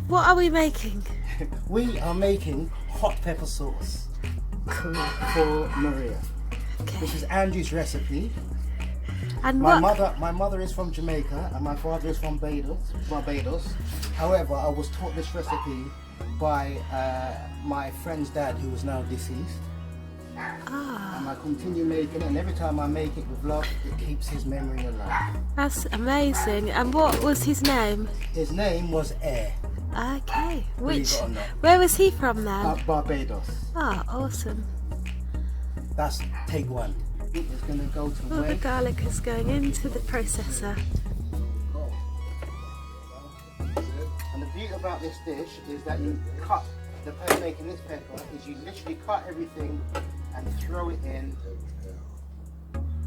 What are we making? We are making hot pepper sauce for Maria. Okay. This is Andrew's recipe. And My mother is from Jamaica and my father is from Barbados. However, I was taught this recipe by my friend's dad, who is now deceased. And I continue making it, and every time I make it with love, it keeps his memory alive. That's amazing. And what was his name? His name was Air. Okay. Believe it or not. Where was he from then? Barbados. Ah, awesome. That's take one. It is going to go to All the garlic is going into the processor. And the beauty about this dish is that you cut the pepper, making this pepper, is you literally cut everything and throw it in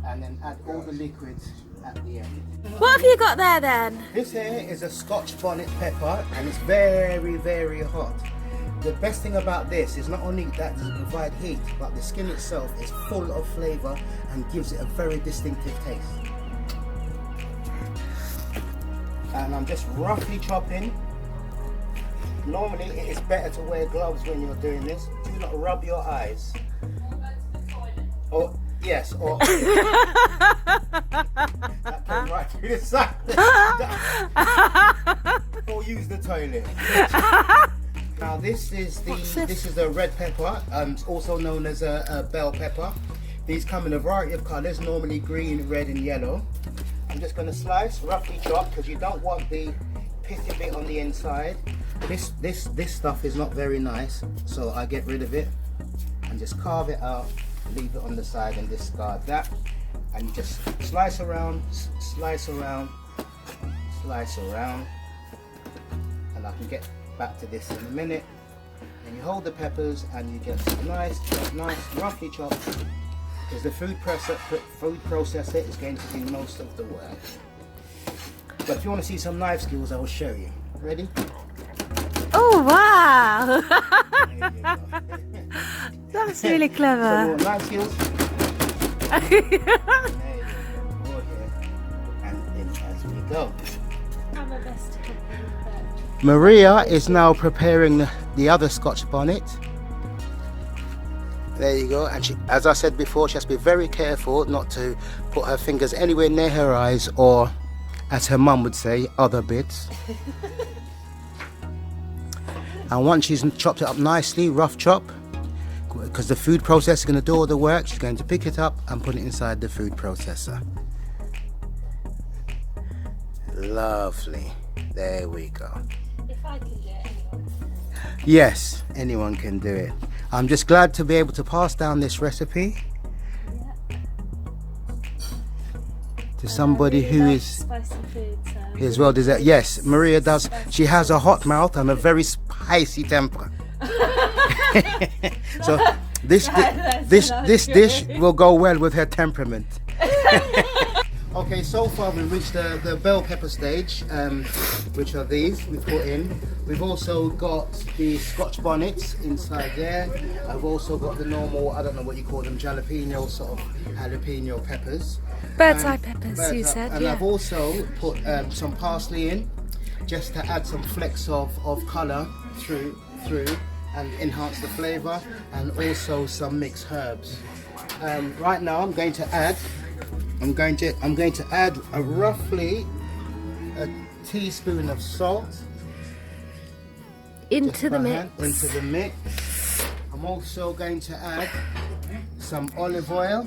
and then add all the liquids at the end. What have you got there then? This here is a Scotch bonnet pepper and it's very, very hot. The best thing about this is not only that does it provide heat, but the skin itself is full of flavour and gives it a very distinctive taste. And I'm just roughly chopping. Normally it is better to wear gloves when you're doing this. Do not rub your eyes. Or yes, or that came right through the side. Or use the toilet. Now this is the red pepper, also known as a bell pepper. These come in a variety of colours, normally green, red and yellow. I'm just going to slice, roughly chop, because you don't want the pithy bit on the inside. This stuff is not very nice, so I get rid of it and just carve it out, leave it on the side and discard that. And you just slice around, slice around, slice around, and I can get back to this in a minute. And you hold the peppers and you get nice, roughly chopped, because the food processor is going to do most of the work. But if you want to see some knife skills, I will show you. Ready? Oh wow! There you go. That's really clever. Some more knife skills. There you go. Over here. And in as we go. I'm a best cook. Maria is now preparing the other Scotch bonnet. There you go, and she, as I said before, she has to be very careful not to put her fingers anywhere near her eyes, or as her mum would say, other bits. And once she's chopped it up nicely, rough chop, because the food processor is going to do all the work, she's going to pick it up and put it inside the food processor. Lovely. There we go. If I can do it, anyone. Yes, anyone can do it. I'm just glad to be able to pass down this recipe to somebody who is spicy food, so as well deserved. Yes, Maria does. She has a hot mouth and a very spicy temper. So this dish will go well with her temperament. Okay, so far we've reached the bell pepper stage, which are these we put in. We've also got the Scotch bonnets inside there. I've also got the normal, I don't know what you call them, jalapeno, sort of jalapeno peppers. bird's eye peppers, you said, and yeah. I've also put some parsley in, just to add some flecks of colour through and enhance the flavour, and also some mixed herbs. Right now I'm going to add a roughly a teaspoon of salt Into the mix. Into the mix. I'm also going to add some olive oil,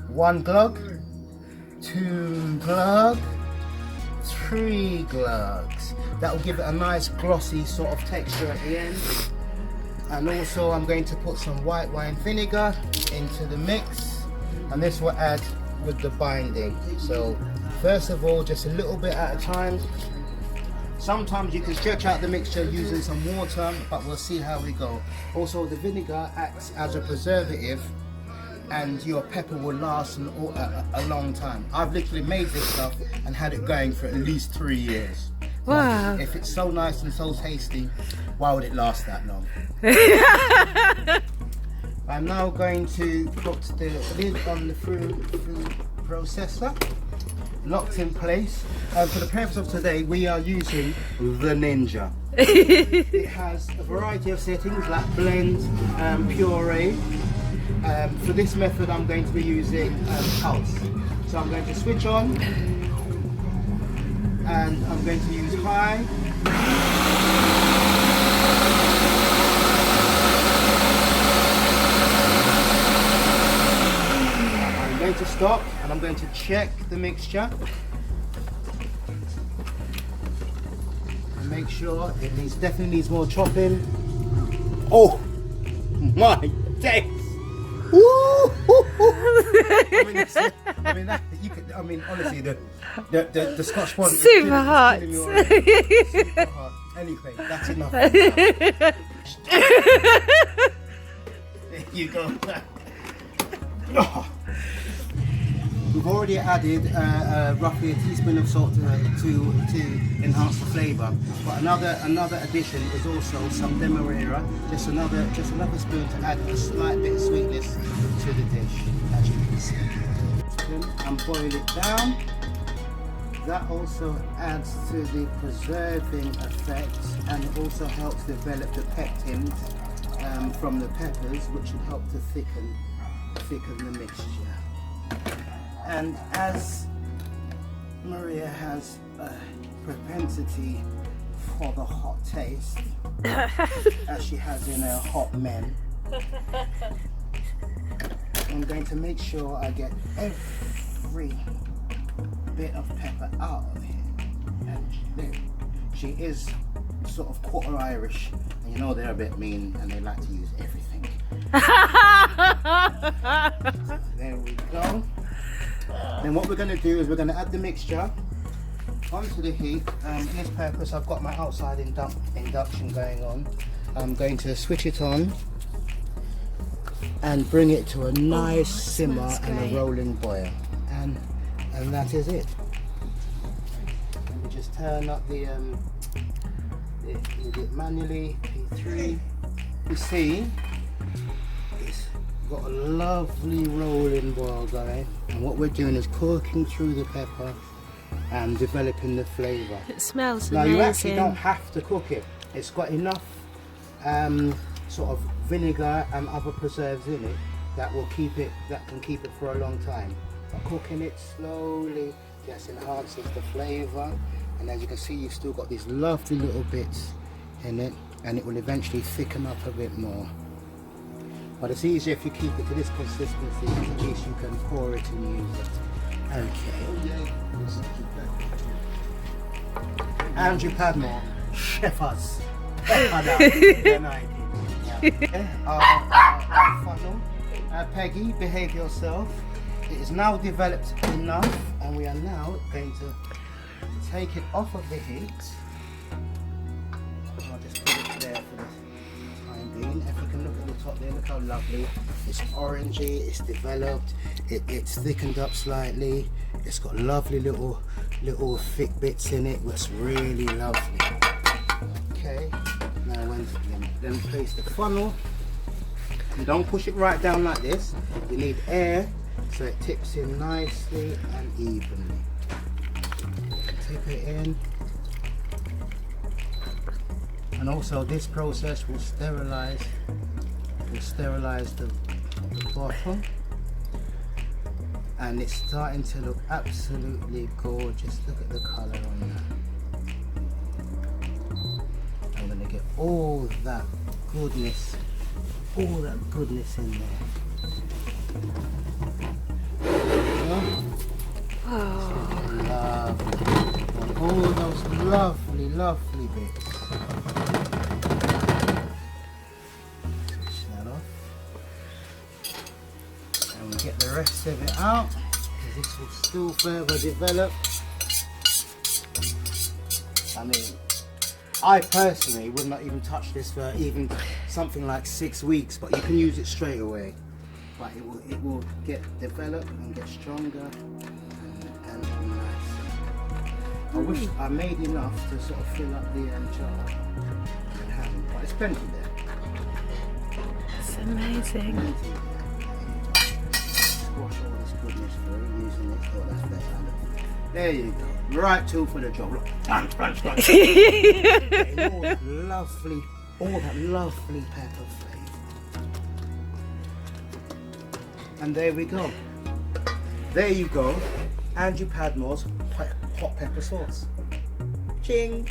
1 glug, 2 glug, 3 glugs. That will give it a nice glossy sort of texture at the end. And also I'm going to put some white wine vinegar into the mix, and this will add with the binding. So first of all, just a little bit at a time. Sometimes you can stretch out the mixture using some water, but we'll see how we go. Also, the vinegar acts as a preservative, and your pepper will last a long time. I've literally made this stuff and had it going for at least 3 years. Wow. If it's so nice and so tasty, why would it last that long? I'm now going to put the lid on the food processor. locked in place. For the purpose of today, we are using the Ninja. It has a variety of settings like blend, puree. For this method, I'm going to be using pulse. So I'm going to switch on, and I'm going to use high. I'm going to stop, and I'm going to check the mixture. Make sure it definitely needs more chopping. Oh my days! Woo! I mean, honestly, the Scotch bonnet is Super hot. Super hot. Anyway, that's enough. There you go. Oh. We've already added roughly a teaspoon of salt to enhance the flavour. But another addition is also some demerara, just another spoon to add a slight bit of sweetness to the dish, as you can see. And boil it down. That also adds to the preserving effect, and it also helps develop the pectins from the peppers, which will help to thicken the mixture. And as Maria has a propensity for the hot taste, as she has in her hot men, I'm going to make sure I get every bit of pepper out of here. And she is sort of quarter Irish, and you know they're a bit mean and they like to use everything. There we go. Then what we're going to do is we're going to add the mixture onto the heat. For this purpose, I've got my outside induction going on. I'm going to switch it on and bring it to a nice simmer and a rolling boil, and that is it. Let me just turn up the manually. P3. You see, it's got a lovely rolling boil going, and what we're doing is cooking through the pepper and developing the flavour. It smells now, amazing. you actually don't have to cook it. It's got enough sort of vinegar and other preserves in it that can keep it for a long time. But cooking it slowly just enhances the flavour, and as you can see, you've still got these lovely little bits in it, and it will eventually thicken up a bit more. But it's easier if you keep it to this consistency, at least you can pour it and use it. Okay. Andrew Padmore, chef us. Our funnel. Peggy, behave yourself. It is now developed enough, and we are now going to take it off of the heat. I'll just put it there for the time being. If you can look at the top there, look how lovely. It's orangey, it's developed, it's thickened up slightly. It's got lovely little thick bits in it, which really lovely. Okay, now then place the funnel. You don't push it right down like this. You need air so it tips in nicely and evenly. Tip it in. And also this process will sterilize the bottom. And it's starting to look absolutely gorgeous. Look at the colour on that. I'm going to get all that goodness in there. Oh. Lovely. And all those lovely bits. Switch that off. And we get the rest of it out, because this will still further develop. I mean, I personally would not even touch this for even something like 6 weeks, but you can use it straight away. But it will get developed and get stronger and nice. I wish I made enough to sort of fill up the jar. I haven't, but it's plenty there. It's amazing. Squash all this goodness through using it. Oh, that's better. There you go. Right tool for the job. Look. Getting all that lovely pepper flavour. And there we go. There you go. Andrew Padmore's hot pepper sauce. Ching!